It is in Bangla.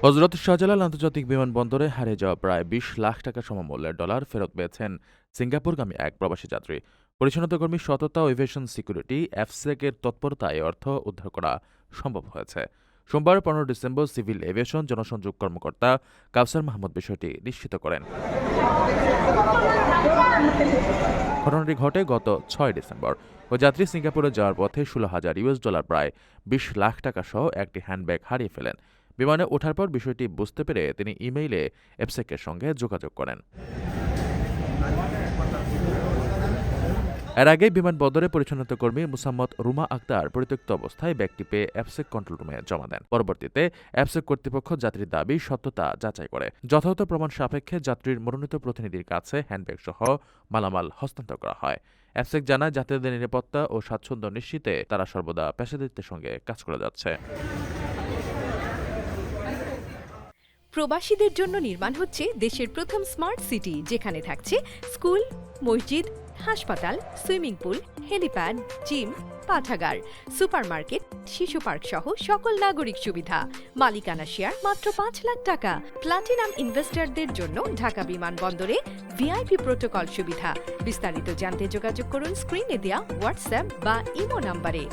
হজরত শাহজালাল আন্তর্জাতিক বিমানবন্দরে হারিয়ে যাওয়া প্রায় ২০ লাখ টাকা সমমূল্যের ডলার ফেরত পেয়েছেন সিঙ্গাপুরগামী এক প্রবাসী যাত্রী। পরিচ্ছন্নতাকর্মী সততা ও এভিয়েশন সিকিউরিটি এফসেকের তৎপরতায় অর্থ উদ্ধার করা সম্ভব হয়েছে। সোমবার ১৫ ডিসেম্বর সিভিল এভিয়েশন জনসংযোগ কর্মকর্তা কাউসার মাহমুদ বিষয়টি নিশ্চিত করেন। ঘটনাটি ঘটে গত ৬ ডিসেম্বর। ওই যাত্রী সিঙ্গাপুরে যাওয়ার পথে $১৬,০০০ প্রায় ২০ লাখ টাকা সহ একটি হ্যান্ডব্যাগ হারিয়ে ফেলেন। বিমানে ওঠার পর বিষয়টি বুঝতে পেরে তিনি ইমেইলে এফসেকের সঙ্গে যোগাযোগ করেন। এর আগে বিমানবন্দরে পরিচ্ছন্নতাকর্মী মুসাম্মদ রুমা আক্তার পরিত্যক্ত অবস্থায় ব্যাগটি পেয়ে এফসেক কন্ট্রোল রুমে জমা দেন। পরবর্তীতে এফসেক কর্তৃপক্ষ যাত্রীর দাবি সত্যতা যাচাই করে যথাযথ প্রমাণ সাপেক্ষে যাত্রীর মনোনীত প্রতিনিধির কাছে হ্যান্ডব্যাগ সহ মালামাল হস্তান্তর করা হয়। এফসেক জানায় যাত্রীদের নিরাপত্তা ও স্বাচ্ছন্দ্য নিশ্চিতে তারা সর্বদা পেশাদারিত্বের সঙ্গে কাজ করে যাচ্ছে। প্রবাসীদের জন্য নির্মাণ হচ্ছে দেশের প্রথম স্মার্ট সিটি, যেখানে থাকছে স্কুল, মসজিদ, হাসপাতাল, সুইমিং পুল, হেলিপ্যাড, জিম, পাঠাগার, সুপারমার্কেট, শিশু পার্ক সহ সকল নাগরিক সুবিধা। মালিকানা শেয়ার মাত্র ৫ লাখ টাকা। প্লাটিনাম ইনভেস্টরদের জন্য ঢাকা বিমানবন্দরে ভিআইপি প্রোটোকল সুবিধা। বিস্তারিত জানতে যোগাযোগ করুন স্ক্রিনে দেয়া হোয়াটসঅ্যাপ বা ইমো নাম্বারে।